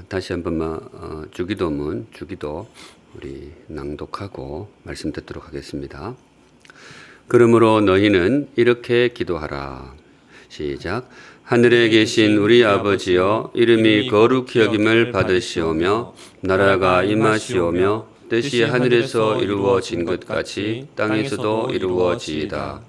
다시 한번 주기도문, 주기도 우리 낭독하고 말씀 듣도록 하겠습니다. 그러므로 너희는 이렇게 기도하라. 시작. 하늘에 계신 우리 아버지여, 이름이 거룩히 여김을 받으시오며 나라가 임하시오며 뜻이 하늘에서 이루어진 것 같이 땅에서도 이루어지이다.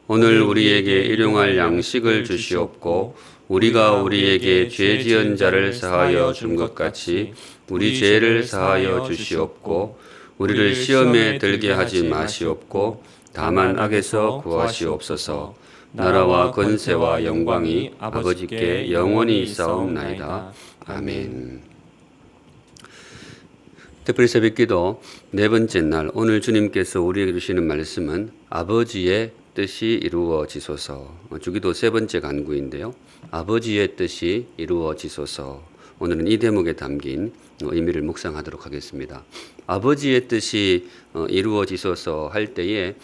오늘 우리에게 일용할 양식을 주시옵고 우리가 우리에게 죄 지은 자를 사하여 준 것 같이 우리 죄를 사하여 주시옵고 우리를 시험에 들게 하지 마시옵고 다만 악에서 구하시옵소서. 나라와 권세와 영광이 아버지께 영원히 있사옵나이다. 아멘. 특별히 새벽기도 네 번째 날, 오늘 주님께서 우리에게 주시는 말씀은 아버지의 뜻이 이루어지소서. 주기도 세 번째 간구인데요. 아버지의 뜻이 이루어지소서. 오늘은 이 대목에 담긴 의미를 묵상하도록 하겠습니다. 아버지의 뜻이 이루어지소서 할 때에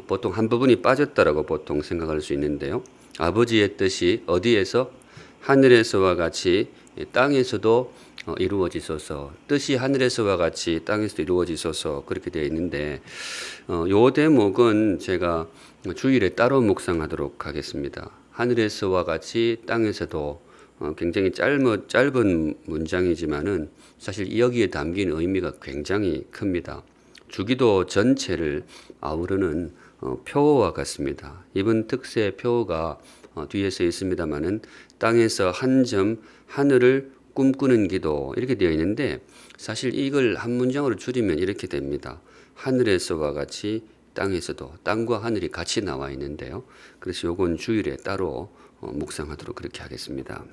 보통 한 부분이 빠졌다라고 보통 생각할 수 있는데요. 아버지의 뜻이 어디에서? 하늘에서와 같이 땅에서도 이루어지소서. 뜻이 하늘에서와 같이 땅에서도 이루어지소서. 그렇게 되어 있는데 요 대목은 제가 주일에 따로 묵상하도록 하겠습니다. 하늘에서와 같이 땅에서도 굉장히 짧은 문장이지만은 사실 여기에 담긴 의미가 굉장히 큽니다. 주기도 전체를 아우르는 표어와 같습니다. 이번 특세 표어가 뒤에 서 있습니다만은 땅에서 한 점 하늘을 꿈꾸는 기도 이렇게 되어 있는데 사실 이걸 한 문장으로 줄이면 이렇게 됩니다. 하늘에서와 같이 땅에서도, 땅과 하늘이 같이 나와 있는데요. 그래서 요건 주일에 따로 묵상하도록 그렇게 하겠습니다.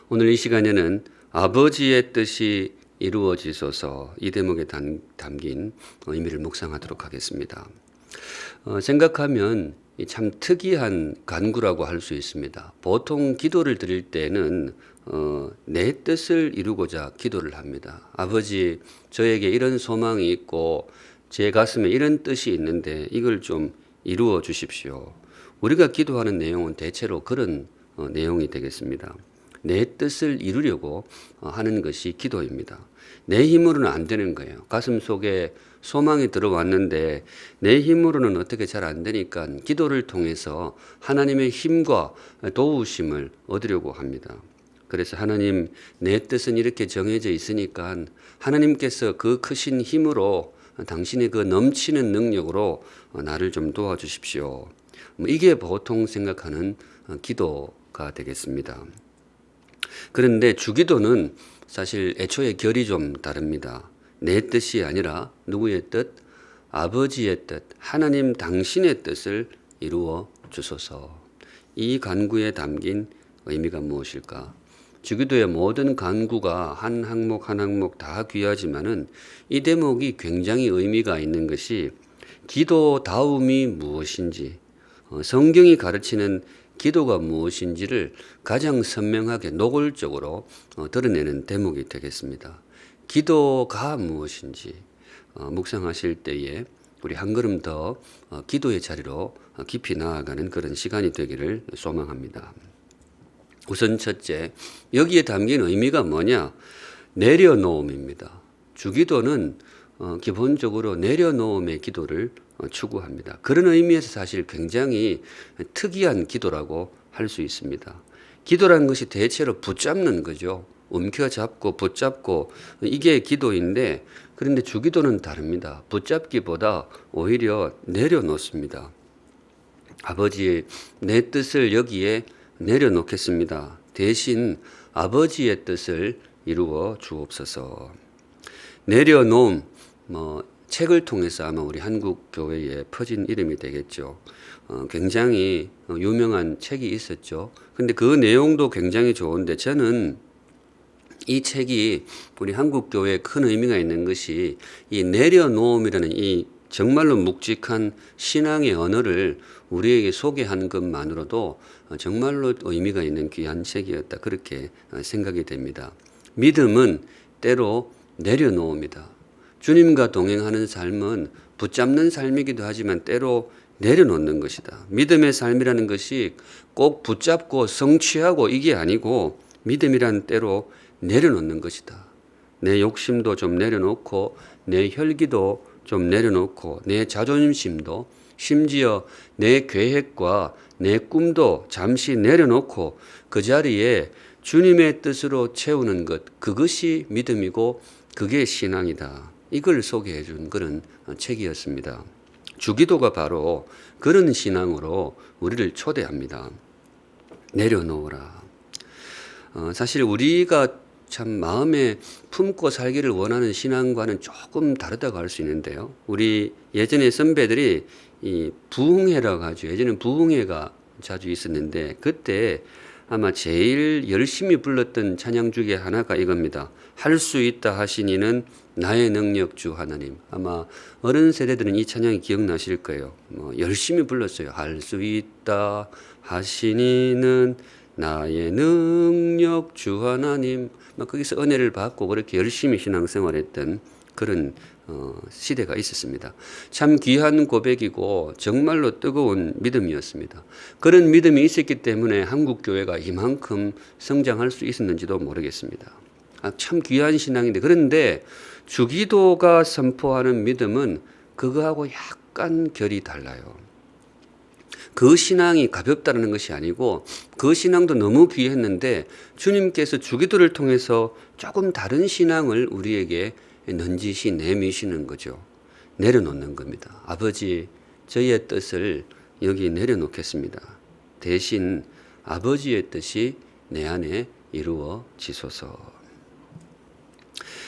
오늘 이 시간에는 아버지의 뜻이 이루어지소서, 이 대목에 담긴 의미를 묵상하도록 하겠습니다. 생각하면 참 특이한 간구라고 할 수 있습니다. 보통 기도를 드릴 때는 내 뜻을 이루고자 기도를 합니다. 아버지, 저에게 이런 소망이 있고 제 가슴에 이런 뜻이 있는데 이걸 좀 이루어 주십시오. 우리가 기도하는 내용은 대체로 그런 내용이 되겠습니다. 내 뜻을 이루려고 하는 것이 기도입니다. 내 힘으로는 안 되는 거예요. 가슴 속에 소망이 들어왔는데 내 힘으로는 어떻게 잘 안 되니까 기도를 통해서 하나님의 힘과 도우심을 얻으려고 합니다. 그래서 하나님, 내 뜻은 이렇게 정해져 있으니까 하나님께서 그 크신 힘으로 당신의 그 넘치는 능력으로 나를 좀 도와주십시오. 이게 보통 생각하는 기도가 되겠습니다. 그런데 주기도는 사실 애초에 결이 좀 다릅니다. 내 뜻이 아니라 누구의 뜻? 아버지의 뜻, 하나님 당신의 뜻을 이루어 주소서. 이 간구에 담긴 의미가 무엇일까? 주기도의 모든 간구가 한 항목 한 항목 다 귀하지만은 이 대목이 굉장히 의미가 있는 것이 기도다움이 무엇인지, 성경이 가르치는 기도가 무엇인지를 가장 선명하게 노골적으로 드러내는 대목이 되겠습니다. 기도가 무엇인지 묵상하실 때에 우리 한 걸음 더 기도의 자리로 깊이 나아가는 그런 시간이 되기를 소망합니다. 우선 첫째, 여기에 담긴 의미가 뭐냐? 내려놓음입니다. 주기도는 기본적으로 내려놓음의 기도를 추구합니다. 그런 의미에서 사실 굉장히 특이한 기도라고 할 수 있습니다. 기도라는 것이 대체로 붙잡는 거죠. 움켜잡고 붙잡고 이게 기도인데, 그런데 주기도는 다릅니다. 붙잡기보다 오히려 내려놓습니다. 아버지, 내 뜻을 여기에 내려놓겠습니다. 대신 아버지의 뜻을 이루어 주옵소서. 내려놓음, 책을 통해서 아마 우리 한국 교회에 퍼진 이름이 되겠죠. 굉장히 유명한 책이 있었죠. 근데 그 내용도 굉장히 좋은데 저는 이 책이 우리 한국 교회에 큰 의미가 있는 것이 이 내려놓음이라는 이 정말로 묵직한 신앙의 언어를 우리에게 소개한 것만으로도 정말로 의미가 있는 귀한 책이었다. 그렇게 생각이 됩니다. 믿음은 때로 내려놓습니다. 주님과 동행하는 삶은 붙잡는 삶이기도 하지만 때로 내려놓는 것이다. 믿음의 삶이라는 것이 꼭 붙잡고 성취하고 이게 아니고 믿음이란 때로 내려놓는 것이다. 내 욕심도 좀 내려놓고 내 혈기도 좀 내려놓고 내 자존심도 심지어 내 계획과 내 꿈도 잠시 내려놓고 그 자리에 주님의 뜻으로 채우는 것, 그것이 믿음이고 그게 신앙이다. 이걸 소개해 준 그런 책이었습니다. 주기도가 바로 그런 신앙으로 우리를 초대합니다. 내려놓으라. 사실 우리가 참 마음에 품고 살기를 원하는 신앙과는 조금 다르다고 할 수 있는데요. 우리 예전에 선배들이 이 부흥회라고 하죠. 예전에는 부흥회가 자주 있었는데 그때 아마 제일 열심히 불렀던 찬양 중에 하나가 이겁니다. 할 수 있다 하시니는 나의 능력 주 하나님. 아마 어른 세대들은 이 찬양이 기억나실 거예요. 열심히 불렀어요. 할 수 있다 하시니는 나의 능력 주 하나님. 거기서 은혜를 받고 그렇게 열심히 신앙생활했던 그런 시대가 있었습니다. 참 귀한 고백이고 정말로 뜨거운 믿음이었습니다. 그런 믿음이 있었기 때문에 한국 교회가 이만큼 성장할 수 있었는지도 모르겠습니다. 참 귀한 신앙인데, 그런데 주기도가 선포하는 믿음은 그거하고 약간 결이 달라요. 그 신앙이 가볍다는 것이 아니고 그 신앙도 너무 귀했는데 주님께서 주기도를 통해서 조금 다른 신앙을 우리에게 넌지시 내미시는 거죠. 내려놓는 겁니다. 아버지, 저희의 뜻을 여기 내려놓겠습니다. 대신 아버지의 뜻이 내 안에 이루어지소서.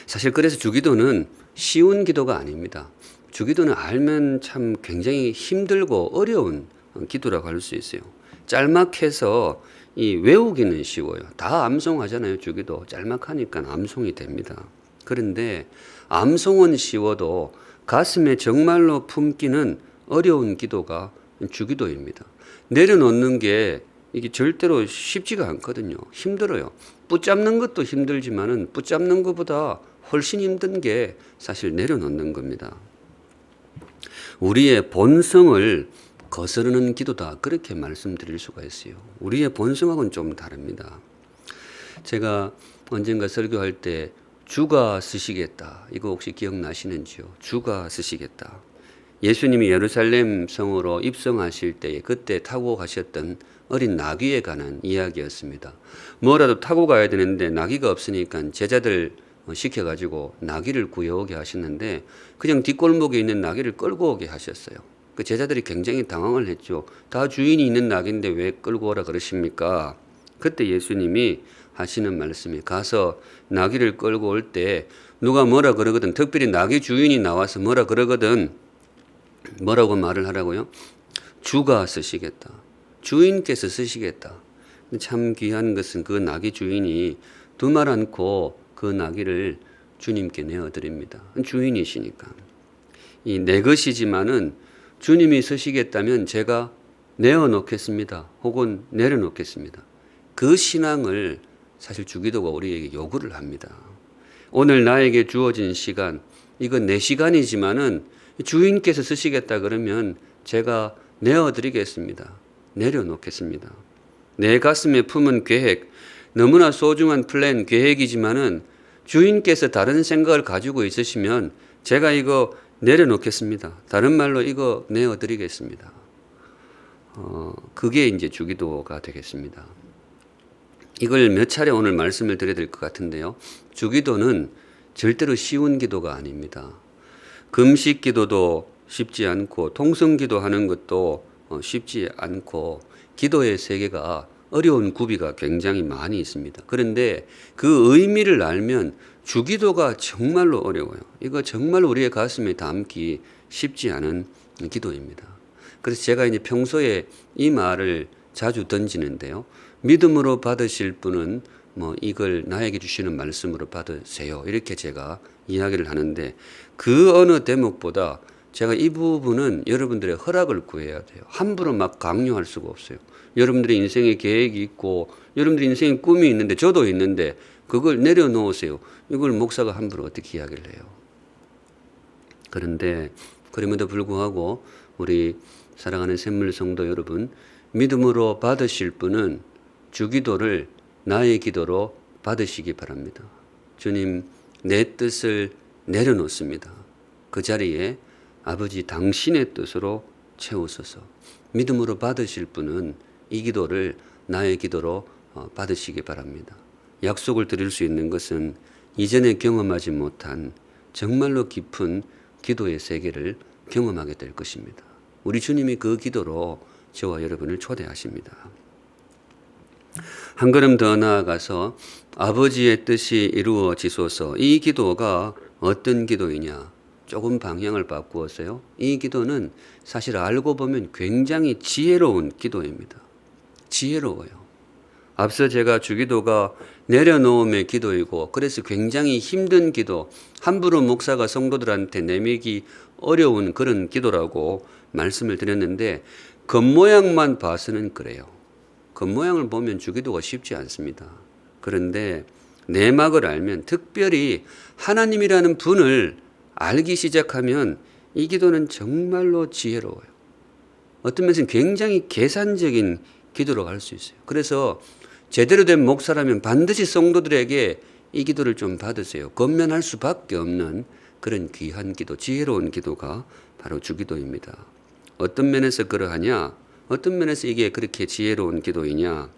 사실 그래서 주기도는 쉬운 기도가 아닙니다. 주기도는 알면 참 굉장히 힘들고 어려운 기도라고 할 수 있어요. 짤막해서 이 외우기는 쉬워요. 다 암송하잖아요. 주기도 짤막하니까 암송이 됩니다. 그런데 암송은 쉬워도 가슴에 정말로 품기는 어려운 기도가 주기도입니다. 내려놓는 게 이게 절대로 쉽지가 않거든요. 힘들어요. 붙잡는 것도 힘들지만은 붙잡는 것보다 훨씬 힘든 게 사실 내려놓는 겁니다. 우리의 본성을 거스르는 기도다, 그렇게 말씀드릴 수가 있어요. 우리의 본성하고는 좀 다릅니다. 제가 언젠가 설교할 때 주가 쓰시겠다, 이거 혹시 기억나시는지요? 주가 쓰시겠다. 예수님이 예루살렘 성으로 입성하실 때 그때 타고 가셨던 어린 나귀에 관한 이야기였습니다. 뭐라도 타고 가야 되는데 나귀가 없으니까 제자들 시켜가지고 나귀를 구해오게 하셨는데 그냥 뒷골목에 있는 나귀를 끌고 오게 하셨어요. 그 제자들이 굉장히 당황을 했죠. 다 주인이 있는 낙인데 왜 끌고 오라 그러십니까? 그때 예수님이 하시는 말씀이, 가서 나귀를 끌고 올 때 누가 뭐라 그러거든, 특별히 나귀 주인이 나와서 뭐라 그러거든, 뭐라고 말을 하라고요? 주가 쓰시겠다. 주인께서 쓰시겠다. 참 귀한 것은 그 나귀 주인이 두말 않고 그 나귀를 주님께 내어드립니다. 주인이시니까. 이 내 것이지만은 주님이 쓰시겠다면 제가 내어놓겠습니다. 혹은 내려놓겠습니다. 그 신앙을 사실 주기도가 우리에게 요구를 합니다. 오늘 나에게 주어진 시간, 이건 내 시간이지만은 주인께서 쓰시겠다 그러면 제가 내어드리겠습니다. 내려놓겠습니다. 내 가슴에 품은 계획, 너무나 소중한 플랜, 계획이지만은 주인께서 다른 생각을 가지고 있으시면 제가 이거 내려놓겠습니다. 다른 말로 이거 내어드리겠습니다. 그게 이제 주기도가 되겠습니다. 이걸 몇 차례 오늘 말씀을 드려야 될 것 같은데요. 주기도는 절대로 쉬운 기도가 아닙니다. 금식 기도도 쉽지 않고 통성기도 하는 것도 쉽지 않고 기도의 세계가 어려운 구비가 굉장히 많이 있습니다. 그런데 그 의미를 알면 주기도가 정말로 어려워요. 이거 정말 우리의 가슴에 담기 쉽지 않은 기도입니다. 그래서 제가 이제 평소에 이 말을 자주 던지는데요. 믿음으로 받으실 분은 이걸 나에게 주시는 말씀으로 받으세요. 이렇게 제가 이야기를 하는데 그 어느 대목보다 제가 이 부분은 여러분들의 허락을 구해야 돼요. 함부로 막 강요할 수가 없어요. 여러분들의 인생의 계획이 있고 여러분들의 인생의 꿈이 있는데 저도 있는데 그걸 내려놓으세요. 이걸 목사가 함부로 어떻게 이야기를 해요. 그런데 그럼에도 불구하고 우리 사랑하는 샘물 성도 여러분, 믿음으로 받으실 분은 주기도를 나의 기도로 받으시기 바랍니다. 주님, 내 뜻을 내려놓습니다. 그 자리에 아버지 당신의 뜻으로 채우소서. 믿음으로 받으실 분은 이 기도를 나의 기도로 받으시기 바랍니다. 약속을 드릴 수 있는 것은 이전에 경험하지 못한 정말로 깊은 기도의 세계를 경험하게 될 것입니다. 우리 주님이 그 기도로 저와 여러분을 초대하십니다. 한 걸음 더 나아가서 아버지의 뜻이 이루어지소서. 이 기도가 어떤 기도이냐? 조금 방향을 바꾸었어요. 이 기도는 사실 알고 보면 굉장히 지혜로운 기도입니다. 지혜로워요. 앞서 제가 주기도가 내려놓음의 기도이고 그래서 굉장히 힘든 기도, 함부로 목사가 성도들한테 내밀기 어려운 그런 기도라고 말씀을 드렸는데 겉모양만 봐서는 그래요. 겉모양을 보면 주기도가 쉽지 않습니다. 그런데 내막을 알면, 특별히 하나님이라는 분을 알기 시작하면 이 기도는 정말로 지혜로워요. 어떤 면에서는 굉장히 계산적인 기도로 갈 수 있어요. 그래서 제대로 된 목사라면 반드시 성도들에게 이 기도를 좀 받으세요. 권면할 수밖에 없는 그런 귀한 기도, 지혜로운 기도가 바로 주기도입니다. 어떤 면에서 그러하냐? 어떤 면에서 이게 그렇게 지혜로운 기도이냐?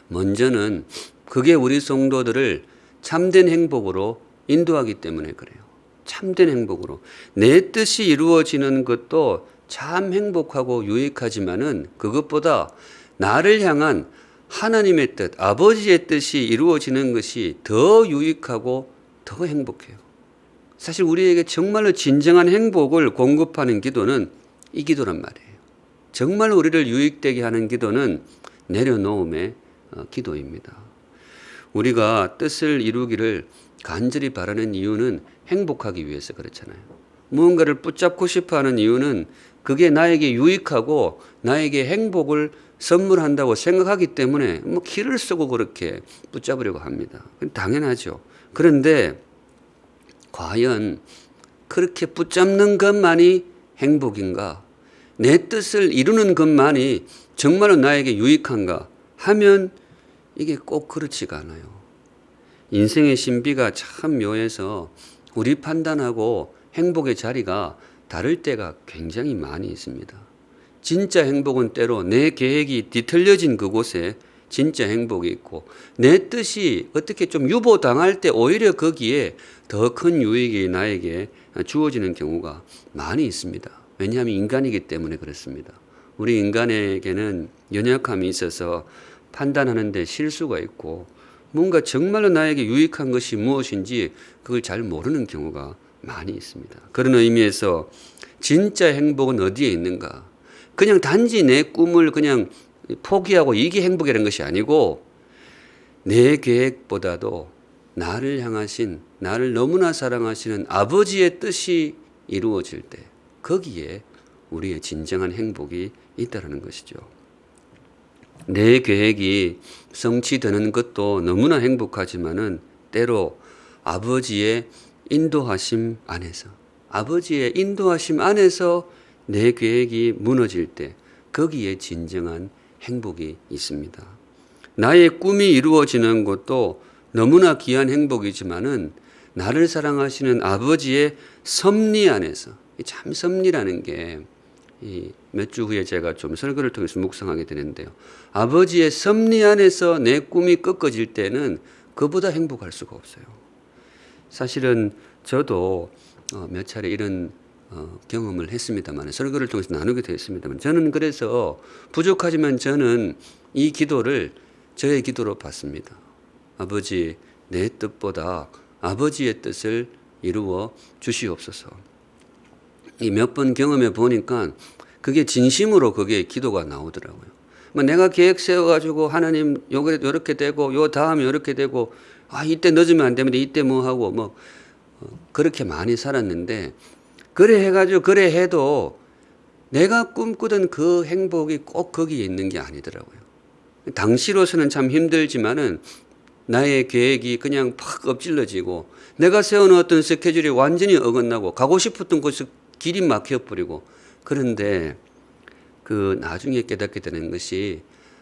먼저는 그게 우리 성도들을 참된 행복으로 인도하기 때문에 그래요. 참된 행복으로. 내 뜻이 이루어지는 것도 참 행복하고 유익하지만은 그것보다 나를 향한 하나님의 뜻, 아버지의 뜻이 이루어지는 것이 더 유익하고 더 행복해요. 사실 우리에게 정말로 진정한 행복을 공급하는 기도는 이 기도란 말이에요. 정말 우리를 유익되게 하는 기도는 내려놓음의 기도입니다. 우리가 뜻을 이루기를 간절히 바라는 이유는 행복하기 위해서 그렇잖아요. 무언가를 붙잡고 싶어하는 이유는 그게 나에게 유익하고 나에게 행복을 선물한다고 생각하기 때문에 기를 쓰고 그렇게 붙잡으려고 합니다. 당연하죠. 그런데 과연 그렇게 붙잡는 것만이 행복인가? 내 뜻을 이루는 것만이 정말로 나에게 유익한가 하면 이게 꼭 그렇지가 않아요. 인생의 신비가 참 묘해서 우리 판단하고 행복의 자리가 다를 때가 굉장히 많이 있습니다. 진짜 행복은 때로 내 계획이 뒤틀려진 그곳에 진짜 행복이 있고 내 뜻이 어떻게 좀 유보당할 때 오히려 거기에 더 큰 유익이 나에게 주어지는 경우가 많이 있습니다. 왜냐하면 인간이기 때문에 그렇습니다. 우리 인간에게는 연약함이 있어서 판단하는 데 실수가 있고 뭔가 정말로 나에게 유익한 것이 무엇인지 그걸 잘 모르는 경우가 많이 있습니다. 그런 의미에서 진짜 행복은 어디에 있는가? 그냥 단지 내 꿈을 그냥 포기하고 이게 행복이라는 것이 아니고 내 계획보다도 나를 향하신, 나를 너무나 사랑하시는 아버지의 뜻이 이루어질 때 거기에 우리의 진정한 행복이 있다는 것이죠. 내 계획이 성취되는 것도 너무나 행복하지만은 때로 아버지의 인도하심 안에서, 아버지의 인도하심 안에서 내 계획이 무너질 때 거기에 진정한 행복이 있습니다. 나의 꿈이 이루어지는 것도 너무나 귀한 행복이지만은 나를 사랑하시는 아버지의 섭리 안에서, 참 섭리라는 게 몇 주 후에 제가 좀 설교를 통해서 묵상하게 되는데요. 아버지의 섭리 안에서 내 꿈이 꺾어질 때는 그보다 행복할 수가 없어요. 사실은 저도 몇 차례 이런 경험을 했습니다만, 설교를 통해서 나누게 되었습니다만, 저는 그래서 부족하지만 저는 이 기도를 저의 기도로 받습니다. 아버지, 내 뜻보다 아버지의 뜻을 이루어 주시옵소서. 이 몇 번 경험해 보니까 그게 진심으로 그게 기도가 나오더라고요. 내가 계획 세워가지고 하나님 요렇게 되고 요 다음에 요렇게 되고 이때 늦으면 안 되는데 이때 뭐 하고 그렇게 많이 살았는데, 그래 해가지고 그래 해도 내가 꿈꾸던 그 행복이 꼭 거기에 있는 게 아니더라고요. 당시로서는 참 힘들지만은 나의 계획이 그냥 팍 엎질러지고 내가 세워놓았던 스케줄이 완전히 어긋나고 가고 싶었던 곳에 길이 막혀버리고, 그런데 그 나중에 깨닫게 되는 것이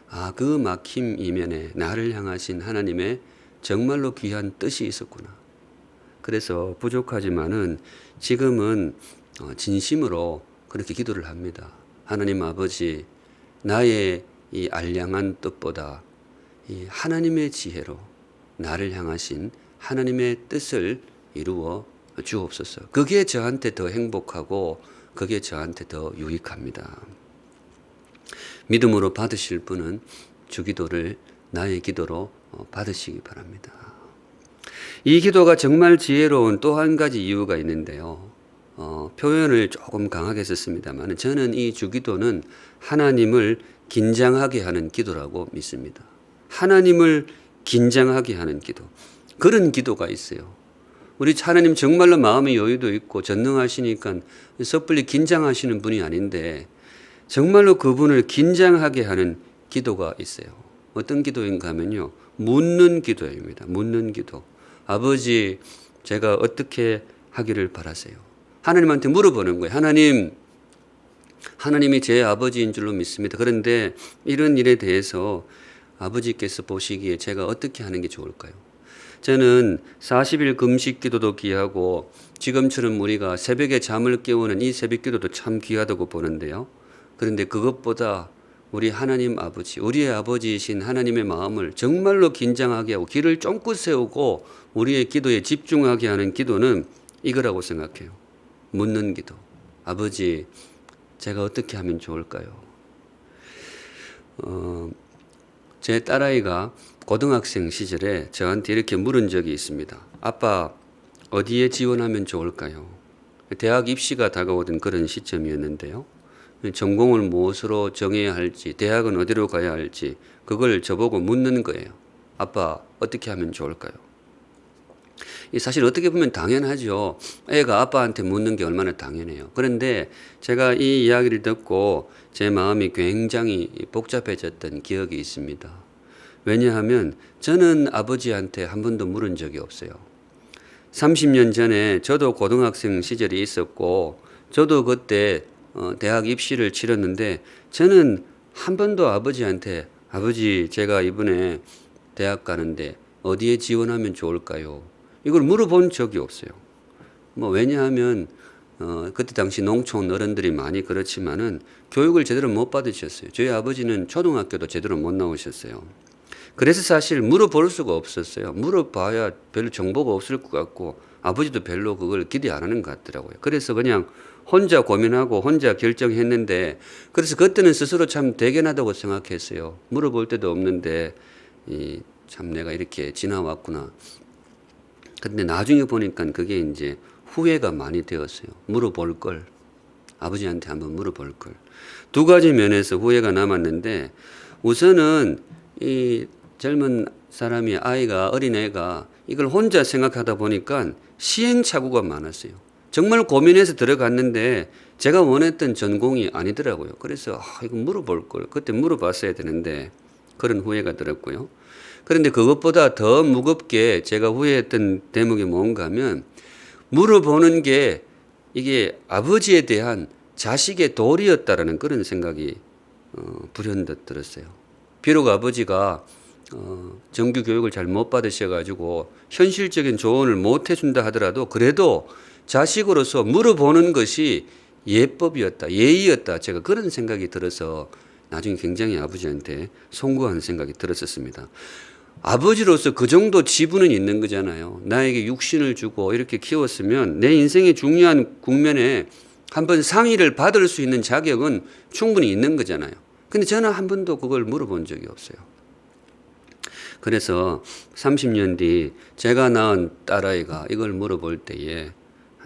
아, 그 막힘 이면에 나를 향하신 하나님의 정말로 귀한 뜻이 있었구나. 그래서 부족하지만은 지금은 진심으로 그렇게 기도를 합니다. 하나님 아버지, 나의 이 알량한 뜻보다 이 하나님의 지혜로 나를 향하신 하나님의 뜻을 이루어 주옵소서. 그게 저한테 더 행복하고 그게 저한테 더 유익합니다. 믿음으로 받으실 분은 주기도를 나의 기도로 받으시기 바랍니다. 이 기도가 정말 지혜로운 또 한 가지 이유가 있는데요. 표현을 조금 강하게 썼습니다만 저는 이 주기도는 하나님을 긴장하게 하는 기도라고 믿습니다. 하나님을 긴장하게 하는 기도. 그런 기도가 있어요. 우리 하나님 정말로 마음의 여유도 있고 전능하시니까 섣불리 긴장하시는 분이 아닌데 정말로 그분을 긴장하게 하는 기도가 있어요. 어떤 기도인가 하면요. 묻는 기도입니다. 묻는 기도. 아버지, 제가 어떻게 하기를 바라세요? 하나님한테 물어보는 거예요. 하나님이 제 아버지인 줄로 믿습니다. 그런데 이런 일에 대해서 아버지께서 보시기에 제가 어떻게 하는 게 좋을까요? 저는 40일 금식 기도도 귀하고 지금처럼 우리가 새벽에 잠을 깨우는 이 새벽 기도도 참 귀하다고 보는데요. 그런데 그것보다 우리 하나님 아버지, 우리의 아버지이신 하나님의 마음을 정말로 긴장하게 하고 귀를 쫑긋 세우고 우리의 기도에 집중하게 하는 기도는 이거라고 생각해요. 묻는 기도. 아버지, 제가 어떻게 하면 좋을까요? 제 딸아이가 고등학생 시절에 저한테 이렇게 물은 적이 있습니다. 아빠, 어디에 지원하면 좋을까요? 대학 입시가 다가오던 그런 시점이었는데요. 전공을 무엇으로 정해야 할지, 대학은 어디로 가야 할지 그걸 저보고 묻는 거예요. 아빠, 어떻게 하면 좋을까요? 사실 어떻게 보면 당연하죠. 애가 아빠한테 묻는 게 얼마나 당연해요. 그런데 제가 이 이야기를 듣고 제 마음이 굉장히 복잡해졌던 기억이 있습니다. 왜냐하면 저는 아버지한테 한 번도 물은 적이 없어요. 30년 전에 저도 고등학생 시절이 있었고 저도 그때 대학 입시를 치렀는데 저는 한 번도 아버지한테 아버지, 제가 이번에 대학 가는데 어디에 지원하면 좋을까요? 이걸 물어본 적이 없어요. 왜냐하면 그때 당시 농촌 어른들이 많이 그렇지만은 교육을 제대로 못 받으셨어요. 저희 아버지는 초등학교도 제대로 못 나오셨어요. 그래서 사실 물어볼 수가 없었어요. 물어봐야 별로 정보가 없을 것 같고 아버지도 별로 그걸 기대 안 하는 것 같더라고요. 그래서 그냥 혼자 고민하고 혼자 결정했는데 그래서 그때는 스스로 참 대견하다고 생각했어요. 물어볼 데도 없는데 참 내가 이렇게 지나왔구나. 근데 나중에 보니까 그게 이제 후회가 많이 되었어요. 물어볼 걸. 아버지한테 한번 물어볼 걸. 두 가지 면에서 후회가 남았는데 우선은 이 젊은 사람이 어린애가 이걸 혼자 생각하다 보니까 시행착오가 많았어요. 정말 고민해서 들어갔는데 제가 원했던 전공이 아니더라고요. 그래서 이거 물어볼 걸. 그때 물어봤어야 되는데 그런 후회가 들었고요. 그런데 그것보다 더 무겁게 제가 후회했던 대목이 뭔가 하면 물어보는 게 이게 아버지에 대한 자식의 도리였다라는 그런 생각이 불현듯 들었어요. 비록 아버지가 정규 교육을 잘 못 받으셔가지고 현실적인 조언을 못 해준다 하더라도 그래도 자식으로서 물어보는 것이 예법이었다, 예의였다. 제가 그런 생각이 들어서 나중에 굉장히 아버지한테 송구한 생각이 들었었습니다. 아버지로서 그 정도 지분은 있는 거잖아요. 나에게 육신을 주고 이렇게 키웠으면 내 인생의 중요한 국면에 한번 상의를 받을 수 있는 자격은 충분히 있는 거잖아요. 근데 저는 한 번도 그걸 물어본 적이 없어요. 그래서 30년 뒤 제가 낳은 딸아이가 이걸 물어볼 때에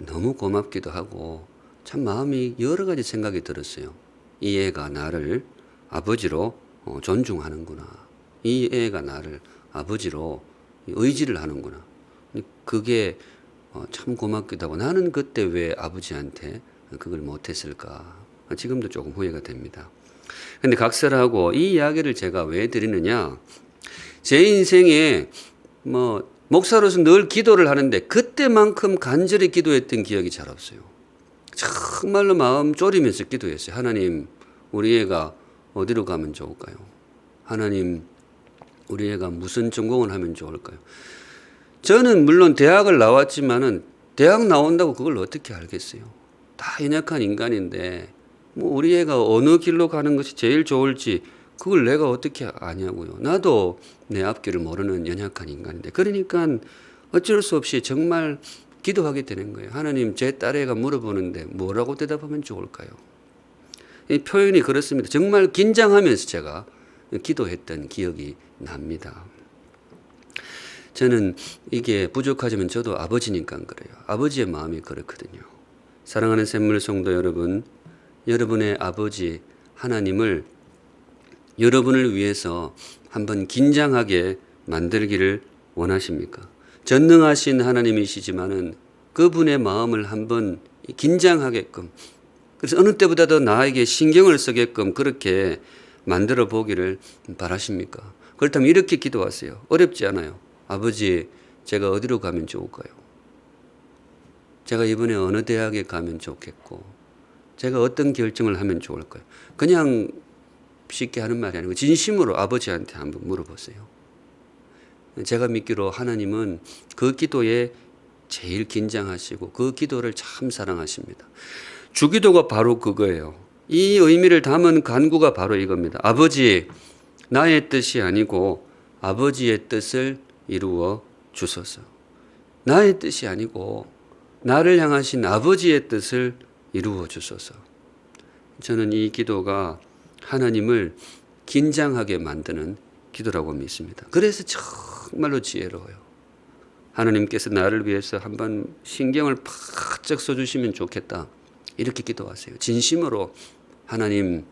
너무 고맙기도 하고 참 마음이 여러 가지 생각이 들었어요. 이 애가 나를 아버지로 존중하는구나. 이 애가 나를 아버지로 의지를 하는구나. 그게 참 고맙기도 하고 나는 그때 왜 아버지한테 그걸 못했을까. 지금도 조금 후회가 됩니다. 근데 각설하고 이 이야기를 제가 왜 드리느냐. 제 인생에 목사로서 늘 기도를 하는데 그때만큼 간절히 기도했던 기억이 잘 없어요. 정말로 마음 졸이면서 기도했어요. 하나님, 우리 애가 어디로 가면 좋을까요? 하나님, 우리 애가 무슨 전공을 하면 좋을까요? 저는 물론 대학을 나왔지만은 대학 나온다고 그걸 어떻게 알겠어요? 다 연약한 인간인데 뭐 우리 애가 어느 길로 가는 것이 제일 좋을지 그걸 내가 어떻게 아냐고요. 나도 내 앞길을 모르는 연약한 인간인데. 그러니까 어쩔 수 없이 정말 기도하게 되는 거예요. 하나님, 제 딸애가 물어보는데 뭐라고 대답하면 좋을까요? 이 표현이 그렇습니다. 정말 긴장하면서 제가 기도했던 기억이 납니다. 저는 이게 부족하지만 저도 아버지니까 그래요. 아버지의 마음이 그렇거든요. 사랑하는 샘물 성도 여러분, 여러분의 아버지 하나님을 여러분을 위해서 한번 긴장하게 만들기를 원하십니까? 전능하신 하나님이시지만은 그분의 마음을 한번 긴장하게끔, 그래서 어느 때보다도 나에게 신경을 쓰게끔 그렇게 만들어 보기를 바라십니까? 그렇다면 이렇게 기도하세요. 어렵지 않아요. 아버지, 제가 어디로 가면 좋을까요? 제가 이번에 어느 대학에 가면 좋겠고, 제가 어떤 결정을 하면 좋을까요? 그냥 쉽게 하는 말이 아니고 진심으로 아버지한테 한번 물어보세요. 제가 믿기로 하나님은 그 기도에 제일 긴장하시고 그 기도를 참 사랑하십니다. 주기도가 바로 그거예요. 이 의미를 담은 간구가 바로 이겁니다. 아버지, 나의 뜻이 아니고 아버지의 뜻을 이루어 주소서. 나의 뜻이 아니고 나를 향하신 아버지의 뜻을 이루어 주소서. 저는 이 기도가 하나님을 긴장하게 만드는 기도라고 믿습니다. 그래서 정말로 지혜로워요. 하나님께서 나를 위해서 한번 신경을 바짝 써주시면 좋겠다. 이렇게 기도하세요. 진심으로 하나님,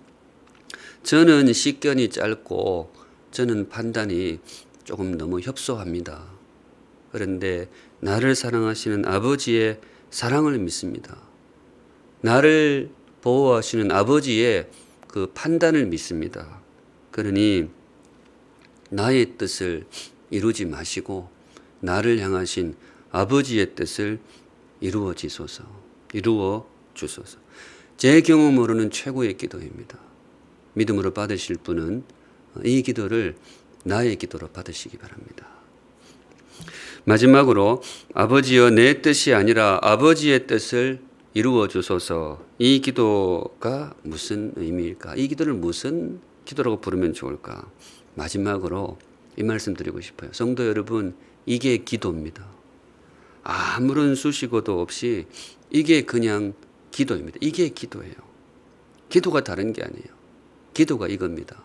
저는 식견이 짧고 저는 판단이 조금 너무 협소합니다. 그런데 나를 사랑하시는 아버지의 사랑을 믿습니다. 나를 보호하시는 아버지의 그 판단을 믿습니다. 그러니 나의 뜻을 이루지 마시고 나를 향하신 아버지의 뜻을 이루어 지소서, 이루어 주소서. 제 경험으로는 최고의 기도입니다. 믿음으로 받으실 분은 이 기도를 나의 기도로 받으시기 바랍니다. 마지막으로 아버지여, 내 뜻이 아니라 아버지의 뜻을 이루어 주소서. 이 기도가 무슨 의미일까? 이 기도를 무슨 기도라고 부르면 좋을까? 마지막으로 이 말씀 드리고 싶어요. 성도 여러분, 이게 기도입니다. 아무런 수식어도 없이 이게 그냥 기도입니다. 이게 기도예요. 기도가 다른 게 아니에요. 기도가 이겁니다.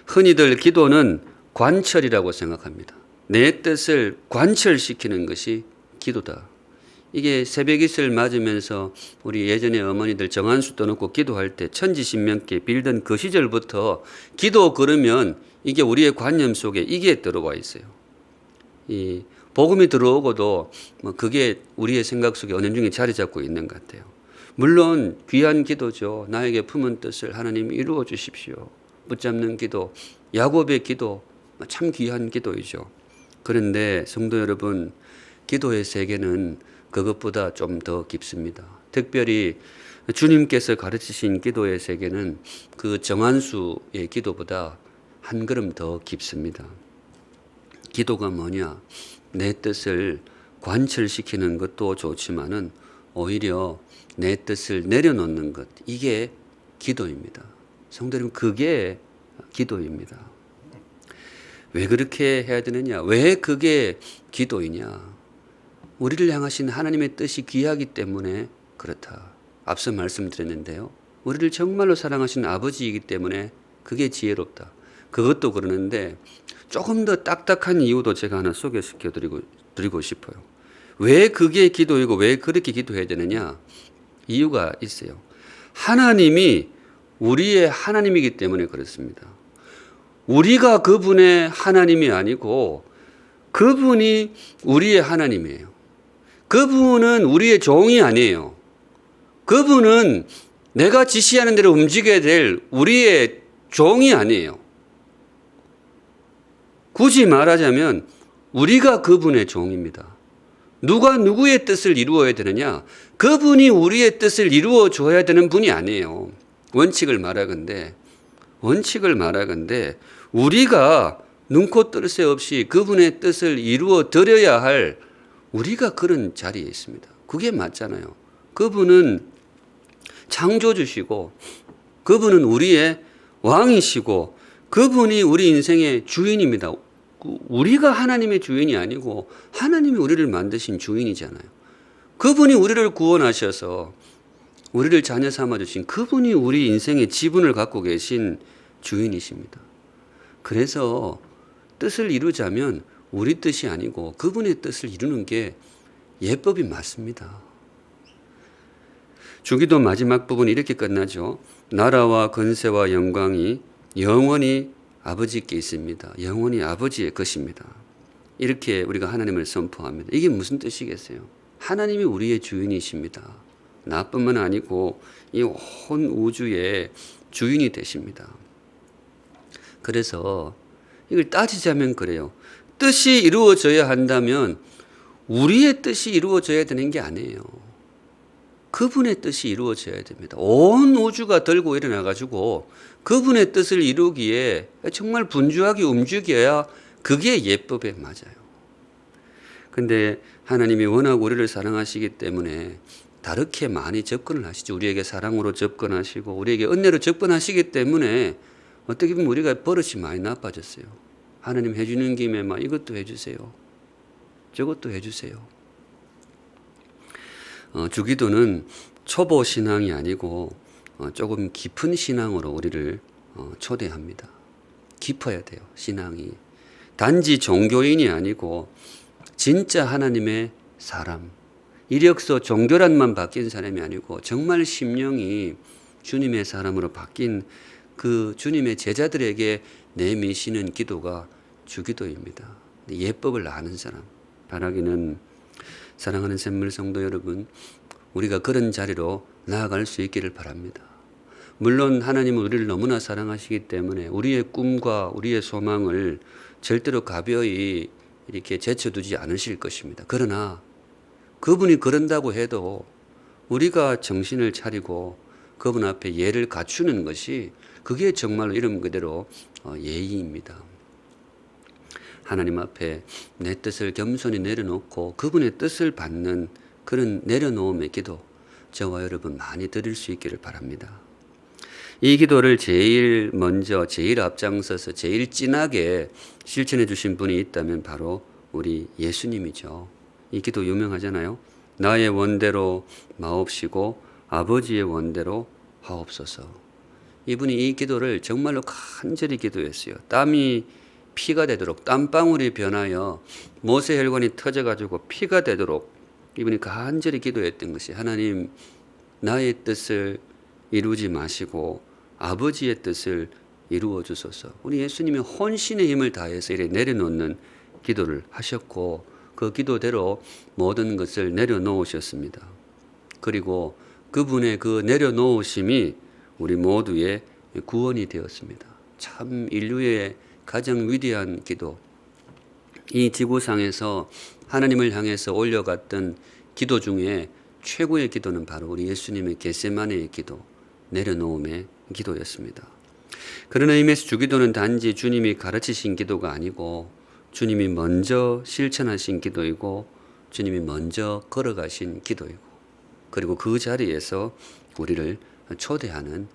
흔히들 기도는 관철이라고 생각합니다. 내 뜻을 관철시키는 것이 기도다. 이게 새벽이슬 맞으면서 우리 예전에 어머니들 정한수 떠놓고 기도할 때 천지신명께 빌던 그 시절부터 기도 그러면 이게 우리의 관념 속에 이게 들어와 있어요. 이 복음이 들어오고도 뭐 그게 우리의 생각 속에 은연중에 자리 잡고 있는 것 같아요. 물론 귀한 기도죠. 나에게 품은 뜻을 하나님 이루어 주십시오. 붙잡는 기도, 야곱의 기도, 참 귀한 기도이죠. 그런데 성도 여러분, 기도의 세계는 그것보다 좀 더 깊습니다. 특별히 주님께서 가르치신 기도의 세계는 그 정한수의 기도보다 한 걸음 더 깊습니다. 기도가 뭐냐? 내 뜻을 관철시키는 것도 좋지만은 오히려 내 뜻을 내려놓는 것, 이게 기도입니다. 성도 여러분, 그게 기도입니다. 왜 그렇게 해야 되느냐? 왜 그게 기도이냐? 우리를 향하신 하나님의 뜻이 귀하기 때문에 그렇다. 앞서 말씀드렸는데요. 우리를 정말로 사랑하신 아버지이기 때문에 그게 지혜롭다. 그것도 그러는데 조금 더 딱딱한 이유도 제가 하나 소개시켜 드리고 싶어요. 왜 그게 기도이고 왜 그렇게 기도해야 되느냐? 이유가 있어요. 하나님이 우리의 하나님이기 때문에 그렇습니다. 우리가 그분의 하나님이 아니고 그분이 우리의 하나님이에요. 그분은 우리의 종이 아니에요. 그분은 내가 지시하는 대로 움직여야 될 우리의 종이 아니에요. 굳이 말하자면 우리가 그분의 종입니다. 누가 누구의 뜻을 이루어야 되느냐? 그분이 우리의 뜻을 이루어 줘야 되는 분이 아니에요. 원칙을 말하건대 원칙을 말하건대 우리가 눈코 뜰 새 없이 그분의 뜻을 이루어 드려야 할 우리가 그런 자리에 있습니다. 그게 맞잖아요. 그분은 창조주시고 그분은 우리의 왕이시고 그분이 우리 인생의 주인입니다. 우리가 하나님의 주인이 아니고 하나님이 우리를 만드신 주인이잖아요. 그분이 우리를 구원하셔서 우리를 자녀 삼아주신 그분이 우리 인생의 지분을 갖고 계신 주인이십니다. 그래서 뜻을 이루자면 우리 뜻이 아니고 그분의 뜻을 이루는 게 예법이 맞습니다. 주기도 마지막 부분이 이렇게 끝나죠. 나라와 권세와 영광이 영원히 아버지께 있습니다. 영원히 아버지의 것입니다. 이렇게 우리가 하나님을 선포합니다. 이게 무슨 뜻이겠어요? 하나님이 우리의 주인이십니다. 나뿐만 아니고 이 온 우주의 주인이 되십니다. 그래서 이걸 따지자면 그래요. 뜻이 이루어져야 한다면 우리의 뜻이 이루어져야 되는 게 아니에요. 그분의 뜻이 이루어져야 됩니다. 온 우주가 들고 일어나 가지고 그분의 뜻을 이루기에 정말 분주하게 움직여야 그게 예법에 맞아요. 근데 하나님이 워낙 우리를 사랑하시기 때문에 다르게 많이 접근을 하시죠. 우리에게 사랑으로 접근하시고 우리에게 은혜로 접근하시기 때문에 어떻게 보면 우리가 버릇이 많이 나빠졌어요. 하나님 해주는 김에 막 이것도 해주세요. 저것도 해주세요. 주기도는 초보 신앙이 아니고 조금 깊은 신앙으로 우리를 초대합니다. 깊어야 돼요. 신앙이. 단지 종교인이 아니고 진짜 하나님의 사람. 이력서 종교란만 바뀐 사람이 아니고 정말 심령이 주님의 사람으로 바뀐 그 주님의 제자들에게 내미시는 기도가 주기도입니다. 예법을 아는 사람. 바라기는 사랑하는 샘물 성도 여러분, 우리가 그런 자리로 나아갈 수 있기를 바랍니다. 물론 하나님은 우리를 너무나 사랑하시기 때문에 우리의 꿈과 우리의 소망을 절대로 가벼이 이렇게 제쳐두지 않으실 것입니다. 그러나 그분이 그런다고 해도 우리가 정신을 차리고 그분 앞에 예를 갖추는 것이 그게 정말로 이름 그대로 예의입니다. 하나님 앞에 내 뜻을 겸손히 내려놓고 그분의 뜻을 받는 그런 내려놓음의 기도 저와 여러분 많이 드릴 수 있기를 바랍니다. 이 기도를 제일 먼저 제일 앞장서서 제일 진하게 실천해 주신 분이 있다면 바로 우리 예수님이죠. 이 기도 유명하잖아요. 나의 원대로 마옵시고 아버지의 원대로 하옵소서. 이분이 이 기도를 정말로 간절히 기도했어요. 땀이 피가 되도록 땀방울이 변하여 모세 혈관이 터져가지고 피가 되도록 이분이 간절히 기도했던 것이 하나님 나의 뜻을 이루지 마시고 아버지의 뜻을 이루어 주소서. 우리 예수님이 혼신의 힘을 다해서 이렇게 내려놓는 기도를 하셨고 그 기도대로 모든 것을 내려놓으셨습니다. 그리고 그분의 그 내려놓으심이 우리 모두의 구원이 되었습니다. 참 인류의 가장 위대한 기도. 이 지구상에서 하나님을 향해서 올려갔던 기도 중에 최고의 기도는 바로 우리 예수님의 겟세마네의 기도, 내려놓음의 기도였습니다. 그런 의미에서 주기도는 단지 주님이 가르치신 기도가 아니고 주님이 먼저 실천하신 기도이고 주님이 먼저 걸어가신 기도이고 그리고 그 자리에서 우리를 초대하는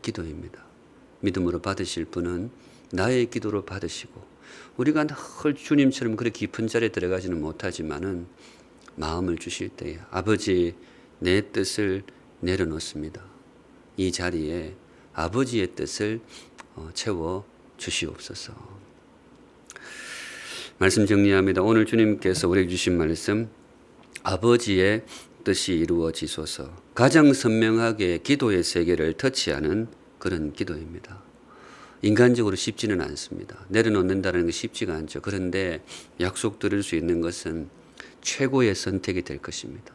기도입니다. 믿음으로 받으실 분은 나의 기도로 받으시고 우리가 늘 주님처럼 그렇게 깊은 자리에 들어가지는 못하지만은 마음을 주실 때에 아버지 내 뜻을 내려놓습니다. 이 자리에 아버지의 뜻을 채워 주시옵소서. 말씀 정리합니다. 오늘 주님께서 우리에게 주신 말씀 아버지의 뜻이 이루어지소서. 가장 선명하게 기도의 세계를 터치하는 그런 기도입니다. 인간적으로 쉽지는 않습니다. 내려놓는다는 게 쉽지가 않죠. 그런데 약속드릴 수 있는 것은 최고의 선택이 될 것입니다.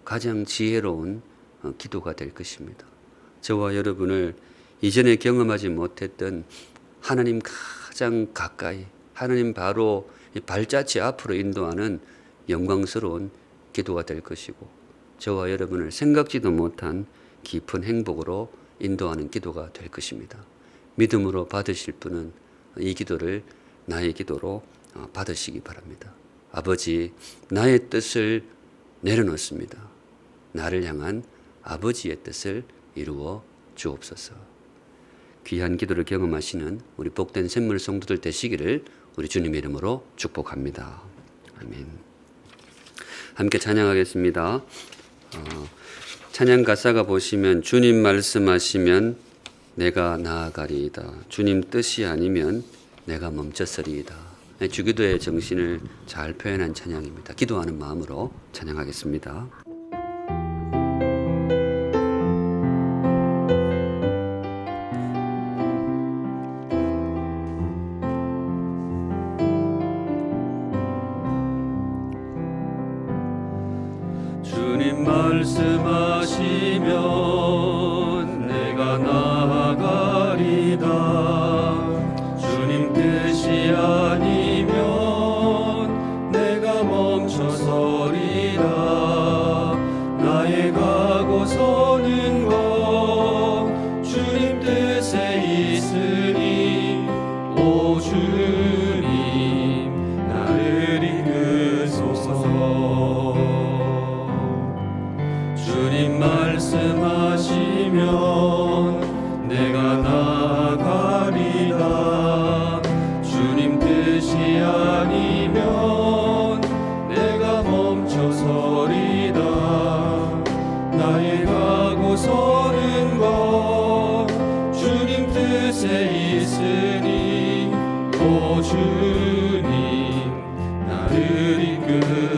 가장 지혜로운 기도가 될 것입니다. 저와 여러분을 이전에 경험하지 못했던 하나님 가장 가까이 하나님 바로 발자취 앞으로 인도하는 영광스러운 기도가 될 것이고 저와 여러분을 생각지도 못한 깊은 행복으로 인도하는 기도가 될 것입니다. 믿음으로 받으실 분은 이 기도를 나의 기도로 받으시기 바랍니다. 아버지, 나의 뜻을 내려놓습니다. 나를 향한 아버지의 뜻을 이루어 주옵소서. 귀한 기도를 경험하시는 우리 복된 샘물 성도들 되시기를 우리 주님의 이름으로 축복합니다. 아멘. 함께 찬양하겠습니다. 찬양 가사가 보시면 주님 말씀하시면 내가 나아가리이다. 주님 뜻이 아니면 내가 멈췄으리이다. 주기도의 정신을 잘 표현한 찬양입니다. 기도하는 마음으로 찬양하겠습니다. 주님 말씀하시면 내가 나아가리다. 주님 뜻이 아니면 내가 멈춰서리다. 나의 가고 서는 것 주님 뜻에 있으니 오 주님 나를 이끄소서. 주님 말씀하시면 내가 나아가리다. 주님 뜻이 아니면 내가 멈춰서리다. 나의 가고 서는 것 주님 뜻에 있으니 오 주님 나를 이끌